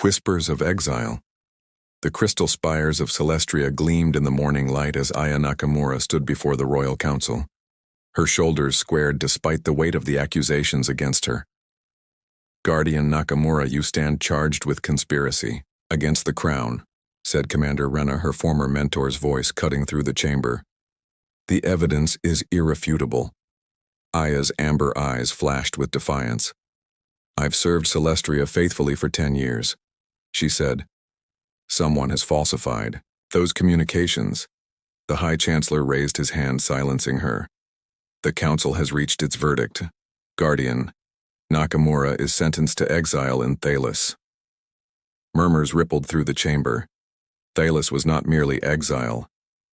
Whispers of exile. The crystal spires of Celestria gleamed in the morning light as Aya Nakamura stood before the Royal Council. Her shoulders squared despite the weight of the accusations against her. "Guardian Nakamura, you stand charged with conspiracy against the crown," said Commander Rena, her former mentor's voice cutting through the chamber. "The evidence is irrefutable." Aya's amber eyes flashed with defiance. "I've served Celestria faithfully for 10 years, she said. "Someone has falsified those communications." The High Chancellor raised his hand, silencing her. "The Council has reached its verdict. Guardian Nakamura is sentenced to exile in Thalos." Murmurs rippled through the chamber. Thalos was not merely exile.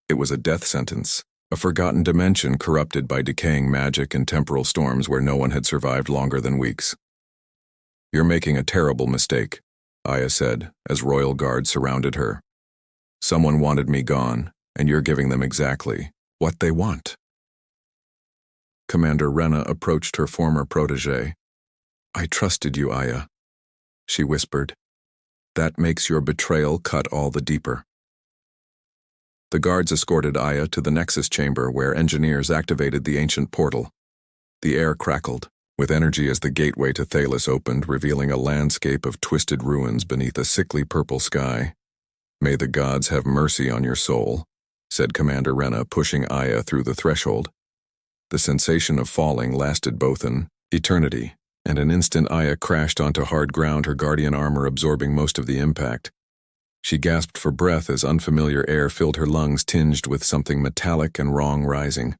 It was a death sentence, a forgotten dimension corrupted by decaying magic and temporal storms where no one had survived longer than weeks. "You're making a terrible mistake," Aya said, as royal guards surrounded her. "Someone wanted me gone, and you're giving them exactly what they want." Commander Rena approached her former protégé. "I trusted you, Aya," she whispered. "That makes your betrayal cut all the deeper." The guards escorted Aya to the Nexus chamber where engineers activated the ancient portal. The air crackled, with energy as the gateway to Thalos opened, revealing a landscape of twisted ruins beneath a sickly purple sky. "May the gods have mercy on your soul," said Commander Rena, pushing Aya through the threshold. The sensation of falling lasted both an eternity, and an instant Aya crashed onto hard ground, her guardian armor absorbing most of the impact. She gasped for breath as unfamiliar air filled her lungs, tinged with something metallic and wrong rising.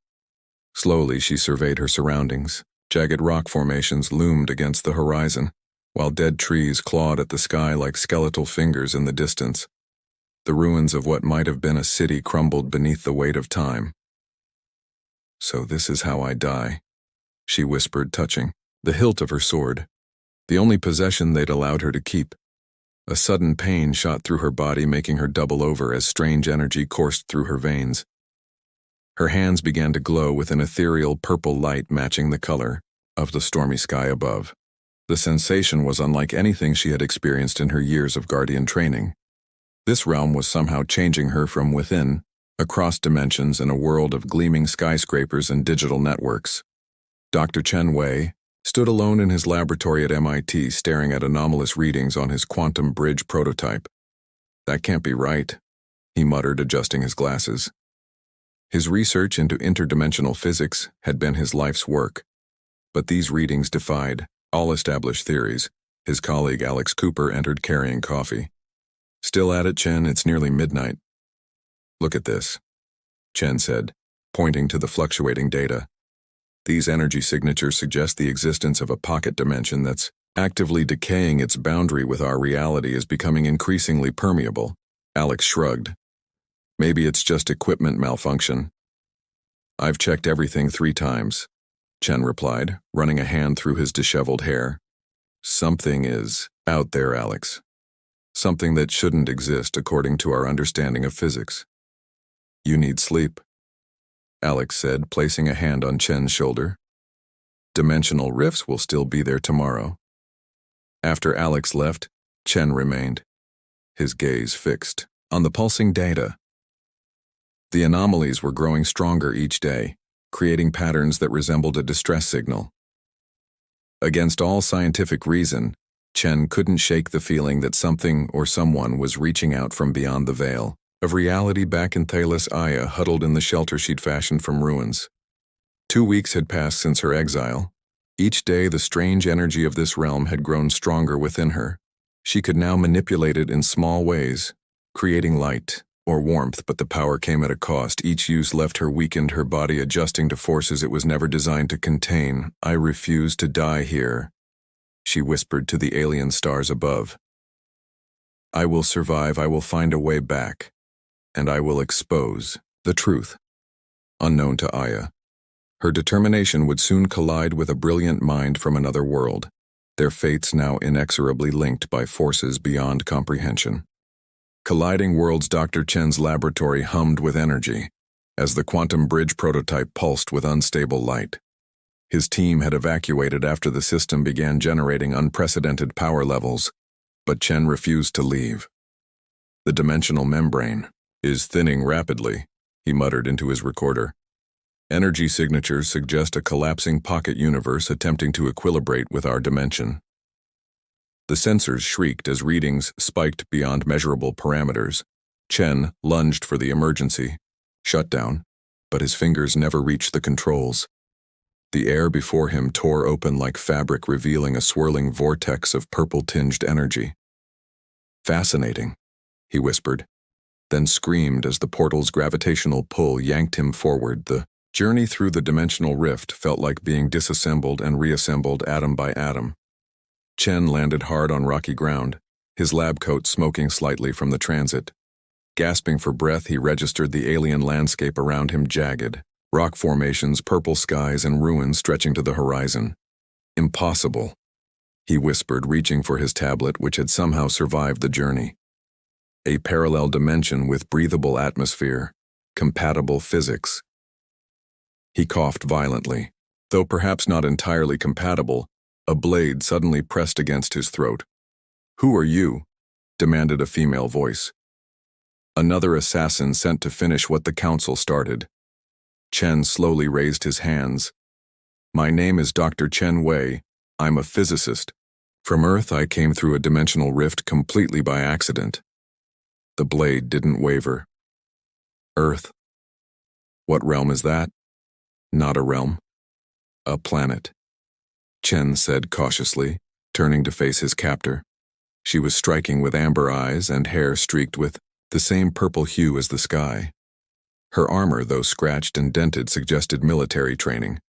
Slowly she surveyed her surroundings. Jagged rock formations loomed against the horizon, while dead trees clawed at the sky like skeletal fingers in the distance. The ruins of what might have been a city crumbled beneath the weight of time. "So this is how I die," she whispered, touching the hilt of her sword, the only possession they'd allowed her to keep. A sudden pain shot through her body, making her double over as strange energy coursed through her veins. Her hands began to glow with an ethereal purple light matching the color of the stormy sky above. The sensation was unlike anything she had experienced in her years of guardian training. This realm was somehow changing her from within, across dimensions in a world of gleaming skyscrapers and digital networks. Dr. Chen Wei stood alone in his laboratory at MIT, staring at anomalous readings on his quantum bridge prototype. "That can't be right," he muttered, adjusting his glasses. His research into interdimensional physics had been his life's work, but these readings defied all established theories. His colleague Alex Cooper entered carrying coffee. "Still at it, Chen? It's nearly midnight." "Look at this," Chen said, pointing to the fluctuating data. "These energy signatures suggest the existence of a pocket dimension that's actively decaying. Its boundary with our reality is becoming increasingly permeable." Alex shrugged. "Maybe it's just equipment malfunction." "I've checked everything 3 times, Chen replied, running a hand through his disheveled hair. "Something is out there, Alex. Something that shouldn't exist according to our understanding of physics." "You need sleep," Alex said, placing a hand on Chen's shoulder. "Dimensional rifts will still be there tomorrow." After Alex left, Chen remained, his gaze fixed on the pulsing data. The anomalies were growing stronger each day, creating patterns that resembled a distress signal. Against all scientific reason, Chen couldn't shake the feeling that something or someone was reaching out from beyond the veil of reality back in Thalos. Aya huddled in the shelter she'd fashioned from ruins. 2 weeks had passed since her exile. Each day the strange energy of this realm had grown stronger within her. She could now manipulate it in small ways, creating light or warmth, but the power came at a cost. Each use left her weakened, her body adjusting to forces it was never designed to contain. "I refuse to die here," she whispered to the alien stars above. "I will survive, I will find a way back, and I will expose the truth." Unknown to Aya, her determination would soon collide with a brilliant mind from another world, their fates now inexorably linked by forces beyond comprehension. Colliding worlds. Dr. Chen's laboratory hummed with energy as the quantum bridge prototype pulsed with unstable light. His team had evacuated after the system began generating unprecedented power levels. But Chen refused to leave. The dimensional membrane is thinning rapidly, he muttered into his recorder. Energy signatures suggest a collapsing pocket universe attempting to equilibrate with our dimension. The sensors shrieked as readings spiked beyond measurable parameters. Chen lunged for the emergency shutdown, but his fingers never reached the controls. The air before him tore open like fabric, revealing a swirling vortex of purple-tinged energy. "Fascinating," he whispered, then screamed as the portal's gravitational pull yanked him forward. The journey through the dimensional rift felt like being disassembled and reassembled atom by atom. Chen landed hard on rocky ground, his lab coat smoking slightly from the transit. Gasping for breath, he registered the alien landscape around him: jagged rock formations, purple skies, and ruins stretching to the horizon. "Impossible," he whispered, reaching for his tablet, which had somehow survived the journey. "A parallel dimension with breathable atmosphere, compatible physics." He coughed violently. Though perhaps not entirely compatible, a blade suddenly pressed against his throat. "Who are you?" demanded a female voice. "Another assassin sent to finish what the council started." Chen slowly raised his hands. "My name is Dr. Chen Wei. I'm a physicist. From Earth, I came through a dimensional rift completely by accident." The blade didn't waver. "Earth? What realm is that?" "Not a realm. A planet," Chen said cautiously, turning to face his captor. She was striking with amber eyes and hair streaked with the same purple hue as the sky. Her armor, though scratched and dented, suggested military training,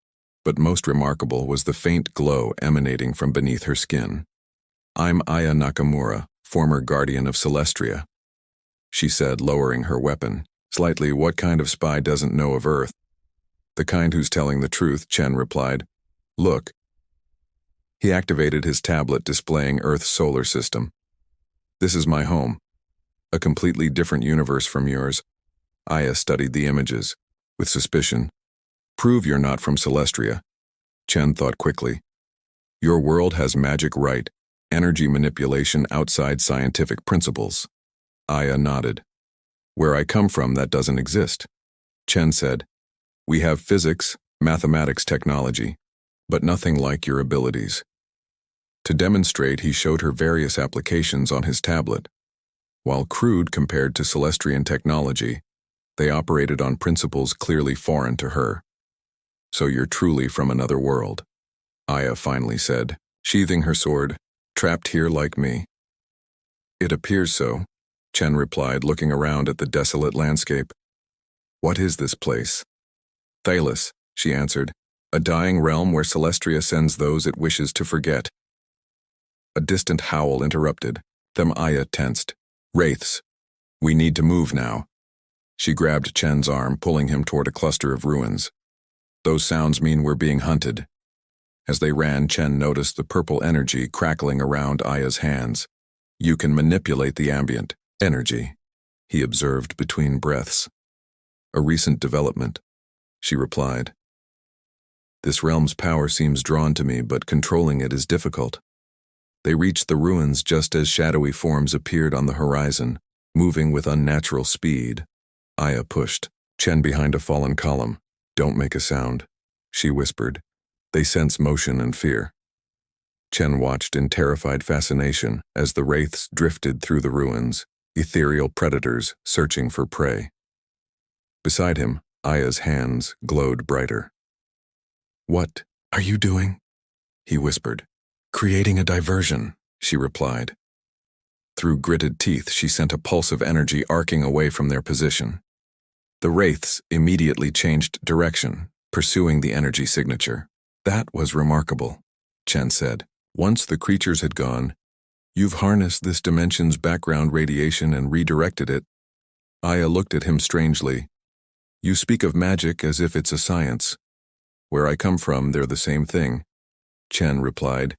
but most remarkable was the faint glow emanating from beneath her skin. "I'm Aya Nakamura, former guardian of Celestria," she said, lowering her weapon. Slightly, "What kind of spy doesn't know of Earth?" "The kind who's telling the truth," Chen replied. "Look." He activated his tablet, displaying Earth's solar system. "This is my home. A completely different universe from yours." Aya studied the images with suspicion. "Prove you're not from Celestria," Chen thought quickly. "Your world has magic right, energy manipulation outside scientific principles." Aya nodded. "Where I come from, that doesn't exist," Chen said. "We have physics, mathematics, technology, but nothing like your abilities." To demonstrate, he showed her various applications on his tablet. While crude compared to Celestrian technology, they operated on principles clearly foreign to her. "So you're truly from another world," Aya finally said, sheathing her sword. "Trapped here like me." "It appears so," Chen replied, looking around at the desolate landscape. "What is this place?" "Thalos," she answered, "a dying realm where Celestria sends those it wishes to forget." A distant howl interrupted them. Aya tensed. "Wraiths. We need to move now." She grabbed Chen's arm, pulling him toward a cluster of ruins. "Those sounds mean we're being hunted." As they ran, Chen noticed the purple energy crackling around Aya's hands. "You can manipulate the ambient energy," he observed between breaths. "A recent development," she replied. "This realm's power seems drawn to me, but controlling it is difficult." They reached the ruins just as shadowy forms appeared on the horizon, moving with unnatural speed. Aya pushed Chen behind a fallen column. "Don't make a sound," she whispered. "They sense motion and fear." Chen watched in terrified fascination as the wraiths drifted through the ruins, ethereal predators searching for prey. Beside him, Aya's hands glowed brighter. "What are you doing?" he whispered. "Creating a diversion," she replied. Through gritted teeth, she sent a pulse of energy arcing away from their position. The wraiths immediately changed direction, pursuing the energy signature. "That was remarkable," Chen said. "Once the creatures had gone, you've harnessed this dimension's background radiation and redirected it." Aya looked at him strangely. "You speak of magic as if it's a science." "Where I come from, they're the same thing," Chen replied.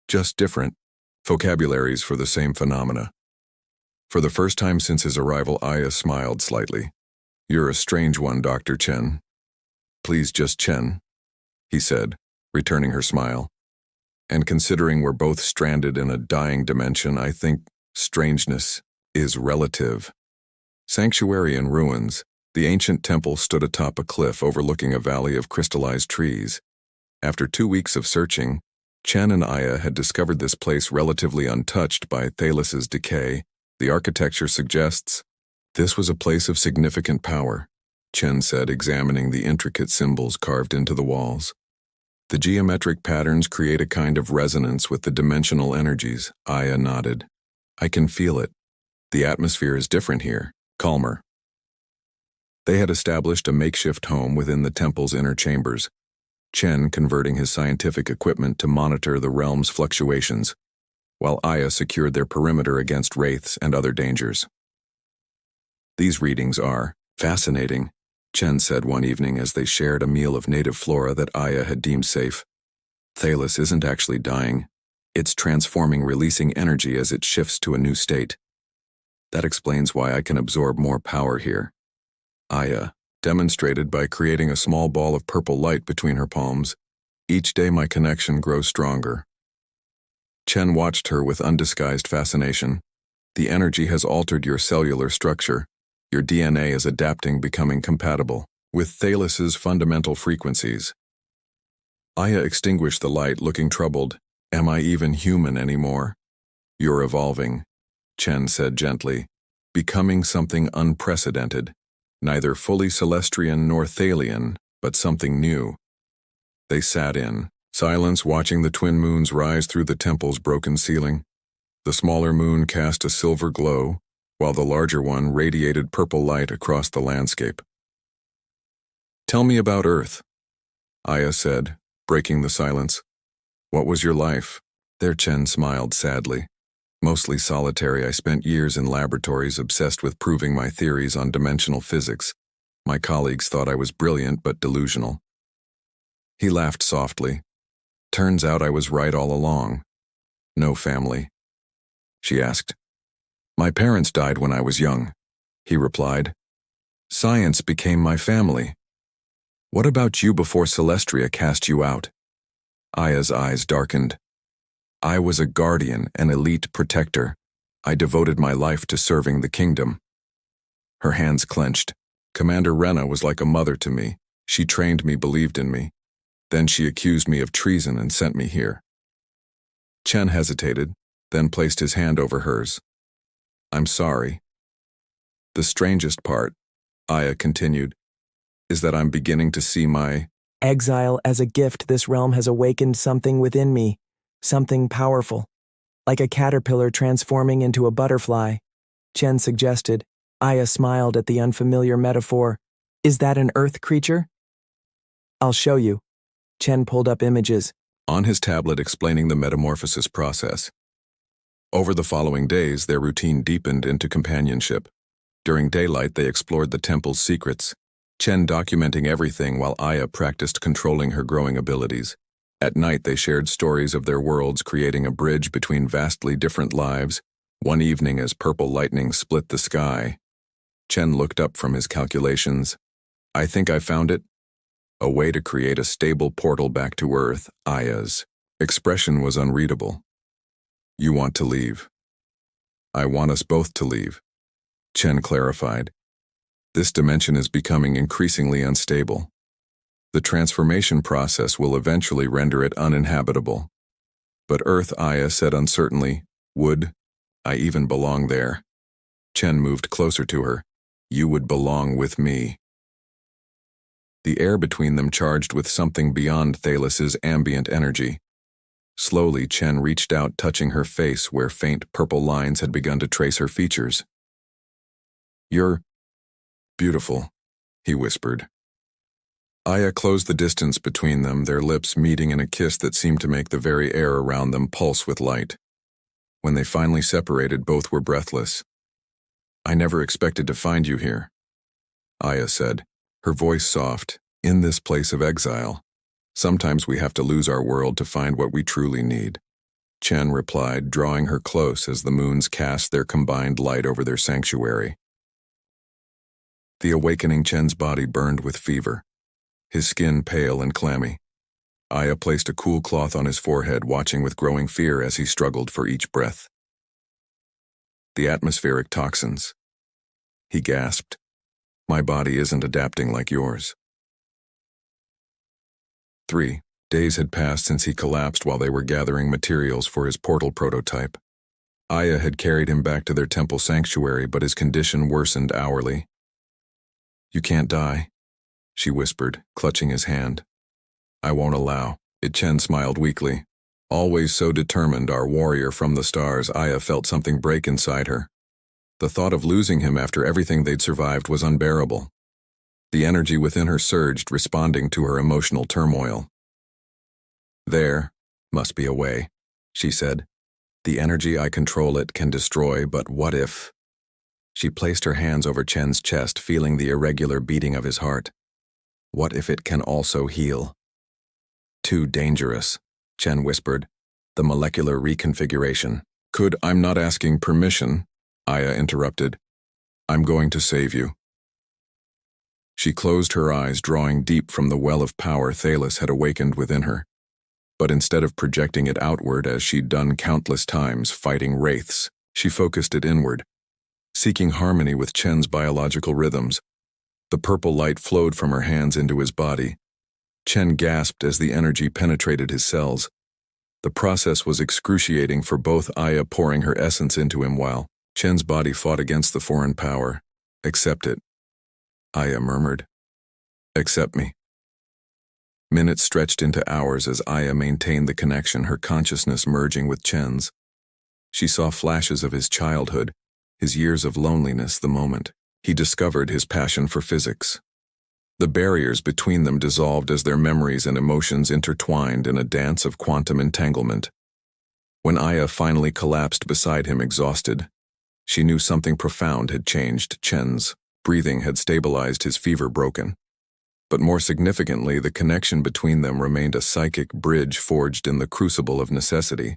"Just different vocabularies for the same phenomena." For the first time since his arrival, Aya smiled slightly. "You're a strange one, Dr. Chen." "Please, just Chen," he said, returning her smile. And considering we're both stranded in a dying dimension, I think strangeness is relative. Sanctuary in ruins, the ancient temple stood atop a cliff overlooking a valley of crystallized trees. After 2 weeks of searching, Chen and Aya had discovered this place relatively untouched by Thales' decay. The architecture suggests this was a place of significant power, Chen said, examining the intricate symbols carved into the walls. The geometric patterns create a kind of resonance with the dimensional energies, Aya nodded. I can feel it. The atmosphere is different here, calmer. They had established a makeshift home within the temple's inner chambers, Chen converting his scientific equipment to monitor the realm's fluctuations, while Aya secured their perimeter against wraiths and other dangers. These readings are fascinating, Chen said one evening as they shared a meal of native flora that Aya had deemed safe. Thales isn't actually dying. It's transforming, releasing energy as it shifts to a new state. That explains why I can absorb more power here. Aya demonstrated by creating a small ball of purple light between her palms. Each day my connection grows stronger. Chen watched her with undisguised fascination. The energy has altered your cellular structure. Your DNA is adapting, becoming compatible with Thales' fundamental frequencies. Aya extinguished the light, looking troubled. Am I even human anymore? You're evolving, Chen said gently, becoming something unprecedented. Neither fully Celestian nor Thalian, but something new. They sat in silence, watching the twin moons rise through the temple's broken ceiling. The smaller moon cast a silver glow, while the larger one radiated purple light across the landscape. Tell me about Earth, Aya said, breaking the silence. What was your life? There, Chen smiled sadly. Mostly solitary. I spent years in laboratories obsessed with proving my theories on dimensional physics. My colleagues thought I was brilliant but delusional. He laughed softly. Turns out I was right all along. No family. She asked. My parents died when I was young, he replied. Science became my family. What about you before Celestria cast you out? Aya's eyes darkened. I was a guardian, an elite protector. I devoted my life to serving the kingdom. Her hands clenched. Commander Rena was like a mother to me. She trained me, believed in me. Then she accused me of treason and sent me here. Chen hesitated, then placed his hand over hers. I'm sorry. The strangest part, Aya continued, is that I'm beginning to see my exile as a gift. This realm has awakened something within me. Something powerful, like a caterpillar transforming into a butterfly, Chen suggested. Aya smiled at the unfamiliar metaphor. Is that an earth creature? I'll show you. Chen pulled up images on his tablet explaining the metamorphosis process. Over the following days, their routine deepened into companionship. During daylight, they explored the temple's secrets, Chen documenting everything while Aya practiced controlling her growing abilities. At night, they shared stories of their worlds, creating a bridge between vastly different lives. One evening, as purple lightning split the sky, Chen looked up from his calculations. I think I found it. A way to create a stable portal back to Earth. Aya's expression was unreadable. You want to leave. I want us both to leave, Chen clarified. This dimension is becoming increasingly unstable. The transformation process will eventually render it uninhabitable. But Earth, Aya said uncertainly, would I even belong there? Chen moved closer to her. You would belong with me. The air between them charged with something beyond Thales' ambient energy. Slowly, Chen reached out, touching her face where faint purple lines had begun to trace her features. You're beautiful, he whispered. Aya closed the distance between them, their lips meeting in a kiss that seemed to make the very air around them pulse with light. When they finally separated, both were breathless. I never expected to find you here, Aya said, her voice soft. In this place of exile, sometimes we have to lose our world to find what we truly need. Chen replied, drawing her close as the moons cast their combined light over their sanctuary. The awakening Chen's body burned with fever, his skin pale and clammy. Aya placed a cool cloth on his forehead, watching with growing fear as he struggled for each breath. The atmospheric toxins. He gasped. My body isn't adapting like yours. 3 days had passed since he collapsed while they were gathering materials for his portal prototype. Aya had carried him back to their temple sanctuary, but his condition worsened hourly. You can't die, she whispered, clutching his hand. I won't allow it. Chen smiled weakly. Always so determined, our warrior from the stars, Aya felt something break inside her. The thought of losing him after everything they'd survived was unbearable. The energy within her surged, responding to her emotional turmoil. There must be a way, she said. The energy, I control it, can destroy, but what if? She placed her hands over Chen's chest, feeling the irregular beating of his heart. What if it can also heal? Too dangerous, Chen whispered. The molecular reconfiguration. I'm not asking permission, Aya interrupted. I'm going to save you. She closed her eyes, drawing deep from the well of power Thalos had awakened within her. But instead of projecting it outward as she'd done countless times fighting wraiths, she focused it inward, seeking harmony with Chen's biological rhythms. The purple light flowed from her hands into his body. Chen gasped as the energy penetrated his cells. The process was excruciating for both, Aya pouring her essence into him while Chen's body fought against the foreign power. Accept it, Aya murmured. Accept me. Minutes stretched into hours as Aya maintained the connection, her consciousness merging with Chen's. She saw flashes of his childhood, his years of loneliness, the moment he discovered his passion for physics. The barriers between them dissolved as their memories and emotions intertwined in a dance of quantum entanglement. When Aya finally collapsed beside him exhausted, she knew something profound had changed. Chen's breathing had stabilized, his fever broken. But more significantly, the connection between them remained a psychic bridge forged in the crucible of necessity.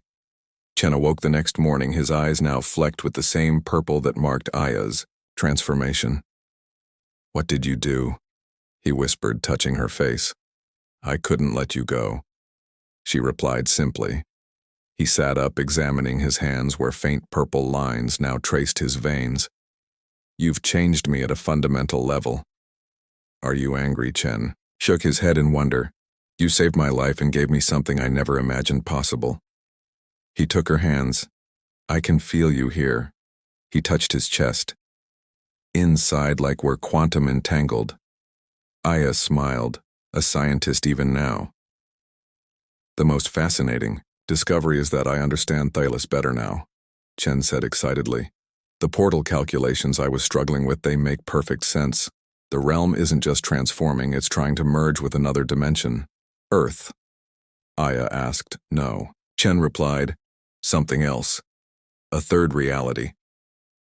Chen awoke the next morning, his eyes now flecked with the same purple that marked Aya's transformation. What did you do? He whispered, touching her face. I couldn't let you go, she replied simply. He sat up, examining his hands where faint purple lines now traced his veins. You've changed me at a fundamental level. Are you angry? Chen shook his head in wonder. You saved my life and gave me something I never imagined possible. He took her hands. I can feel you here. He touched his chest. Inside, like we're quantum entangled. Aya smiled, a scientist even now. The most fascinating discovery is that I understand Thalos better now, Chen said excitedly. The portal calculations I was struggling with, they make perfect sense. The realm isn't just transforming, it's trying to merge with another dimension. Earth? Aya asked. No. Chen replied. Something else. A third reality.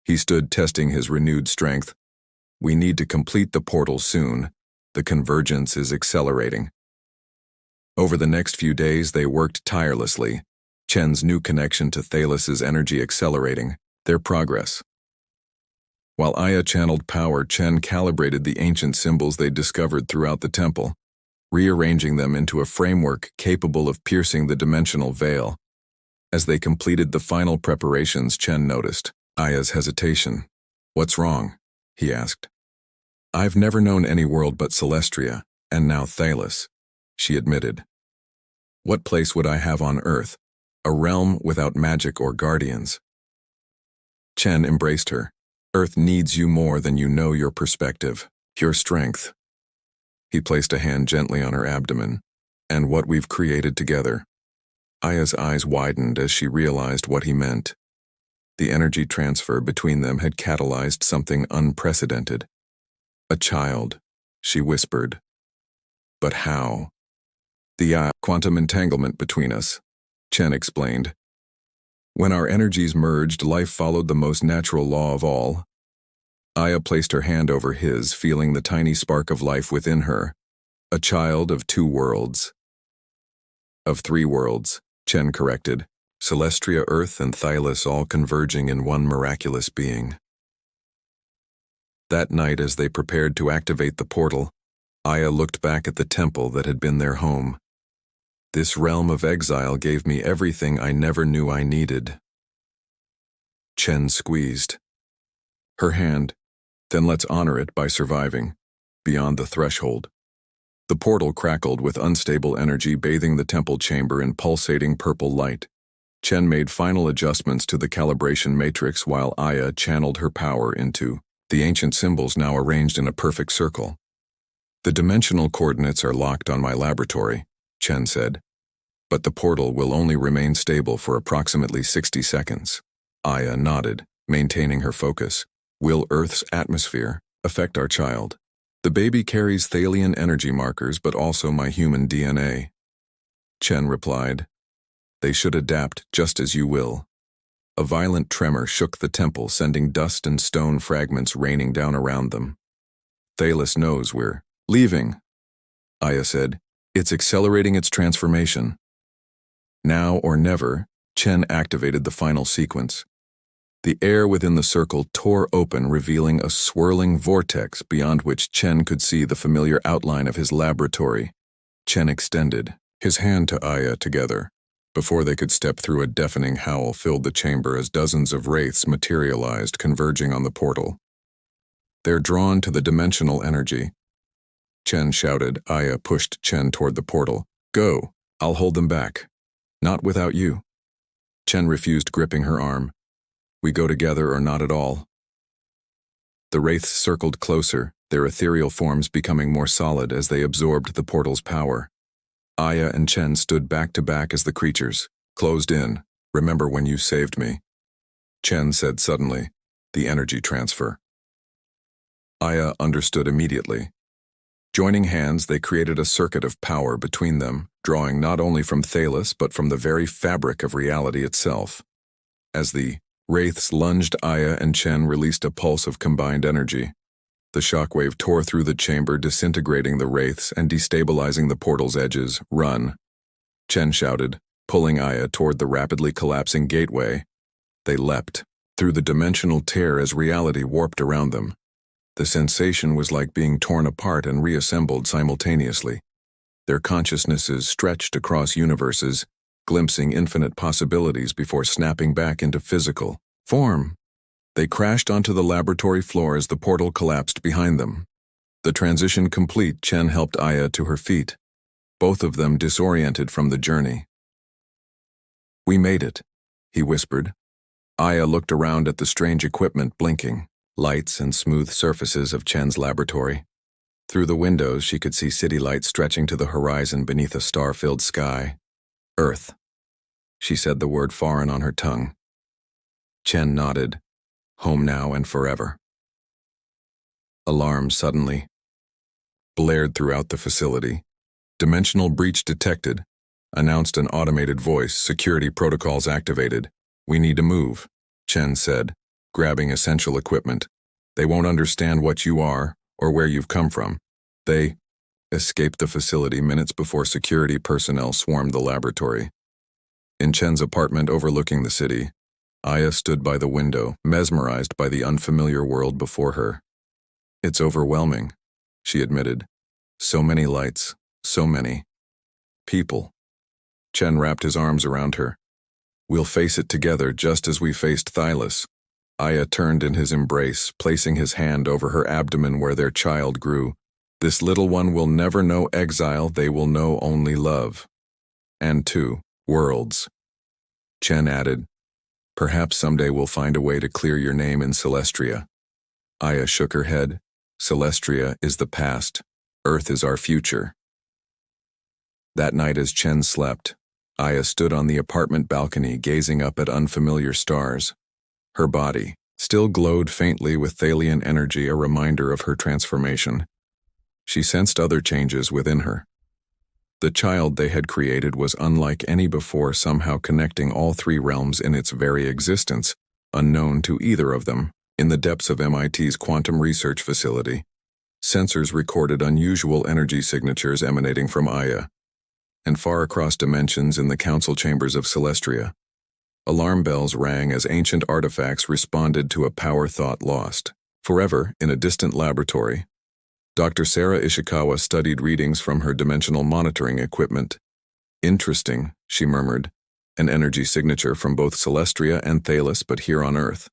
He stood, testing his renewed strength. We need to complete the portal soon. The convergence is accelerating. Over the next few days, they worked tirelessly, Chen's new connection to Thalos's energy accelerating their progress. While Aya channeled power, Chen calibrated the ancient symbols they'd discovered throughout the temple, rearranging them into a framework capable of piercing the dimensional veil. As they completed the final preparations, Chen noticed Aya's hesitation. What's wrong? He asked. I've never known any world but Celestria, and now Thalos, she admitted. What place would I have on Earth? A realm without magic or guardians. Chen embraced her. Earth needs you more than you know. Your perspective, your strength. He placed a hand gently on her abdomen. And what we've created together. Aya's eyes widened as she realized what he meant. The energy transfer between them had catalyzed something unprecedented. A child, she whispered. But how? The quantum entanglement between us, Chen explained. When our energies merged, life followed the most natural law of all. Aya placed her hand over his, feeling the tiny spark of life within her. A child of 2 worlds. Of 3 worlds, Chen corrected. Celestria, Earth, and Thalos all converging in one miraculous being. That night, as they prepared to activate the portal, Aya looked back at the temple that had been their home. This realm of exile gave me everything I never knew I needed. Chen squeezed her hand. Then let's honor it by surviving. Beyond the threshold. The portal crackled with unstable energy, bathing the temple chamber in pulsating purple light. Chen made final adjustments to the calibration matrix while Aya channeled her power into the ancient symbols now arranged in a perfect circle. The dimensional coordinates are locked on my laboratory, Chen said. But the portal will only remain stable for approximately 60 seconds. Aya nodded, maintaining her focus. Will Earth's atmosphere affect our child? The baby carries Thalian energy markers but also my human DNA. Chen replied. They should adapt just as you will. A violent tremor shook the temple, sending dust and stone fragments raining down around them. Thalos knows we're leaving, Aya said. It's accelerating its transformation. Now or never, Chen activated the final sequence. The air within the circle tore open, revealing a swirling vortex beyond which Chen could see the familiar outline of his laboratory. Chen extended his hand to Aya together. Before they could step through, a deafening howl filled the chamber as dozens of wraiths materialized, converging on the portal. They're drawn to the dimensional energy, Chen shouted. Aya pushed Chen toward the portal. Go, I'll hold them back. Not without you. Chen refused, gripping her arm. We go together or not at all. The wraiths circled closer, their ethereal forms becoming more solid as they absorbed the portal's power. Aya and Chen stood back to back as the creatures closed in. Remember when you saved me? Chen said suddenly. The energy transfer. Aya understood immediately. Joining hands, they created a circuit of power between them, drawing not only from Thalos but from the very fabric of reality itself. As the wraiths lunged, Aya and Chen released a pulse of combined energy. The shockwave tore through the chamber, disintegrating the wraiths and destabilizing the portal's edges. Run, Chen shouted, pulling Aya toward the rapidly collapsing gateway. They leapt through the dimensional tear as reality warped around them. The sensation was like being torn apart and reassembled simultaneously. Their consciousnesses stretched across universes, glimpsing infinite possibilities before snapping back into physical form. They crashed onto the laboratory floor as the portal collapsed behind them. The transition complete, Chen helped Aya to her feet, both of them disoriented from the journey. We made it, he whispered. Aya looked around at the strange equipment, blinking lights and smooth surfaces of Chen's laboratory. Through the windows, she could see city lights stretching to the horizon beneath a star-filled sky. Earth. She said the word foreign on her tongue. Chen nodded. Home now and forever. Alarm suddenly blared throughout the facility. Dimensional breach detected, announced an automated voice. Security protocols activated. We need to move, Chen said, grabbing essential equipment. They won't understand what you are or where you've come from. They escaped the facility minutes before security personnel swarmed the laboratory. In Chen's apartment overlooking the city, Aya stood by the window, mesmerized by the unfamiliar world before her. It's overwhelming, she admitted. So many lights, so many people. Chen wrapped his arms around her. We'll face it together just as we faced Thalos. Aya turned in his embrace, placing his hand over her abdomen where their child grew. This little one will never know exile, they will know only love. And two worlds. Chen added, perhaps someday we'll find a way to clear your name in Celestria. Aya shook her head. Celestria is the past. Earth is our future. That night as Chen slept, Aya stood on the apartment balcony gazing up at unfamiliar stars. Her body still glowed faintly with Thalian energy, a reminder of her transformation. She sensed other changes within her. The child they had created was unlike any before, somehow connecting all three realms in its very existence, unknown to either of them. In the depths of MIT's quantum research facility, sensors recorded unusual energy signatures emanating from Aya. And far across dimensions in the council chambers of Celestria, alarm bells rang as ancient artifacts responded to a power thought lost forever in a distant laboratory. Dr. Sarah Ishikawa studied readings from her dimensional monitoring equipment. Interesting, she murmured. An energy signature from both Celestria and Thales, but here on Earth.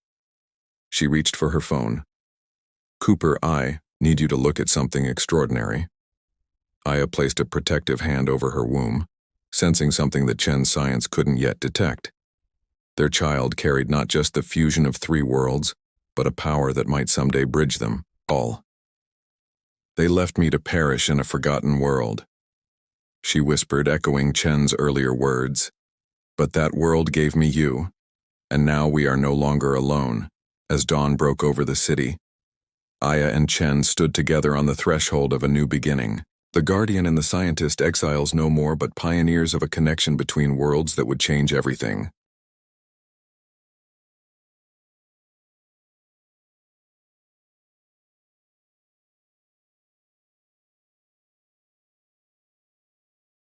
She reached for her phone. Cooper, I need you to look at something extraordinary. Aya placed a protective hand over her womb, sensing something that Chen's science couldn't yet detect. Their child carried not just the fusion of three worlds, but a power that might someday bridge them all. They left me to perish in a forgotten world, she whispered, echoing Chen's earlier words. But that world gave me you, and now we are no longer alone. As dawn broke over the city, Aya and Chen stood together on the threshold of a new beginning. The Guardian and the Scientist, exiles no more but pioneers of a connection between worlds that would change everything.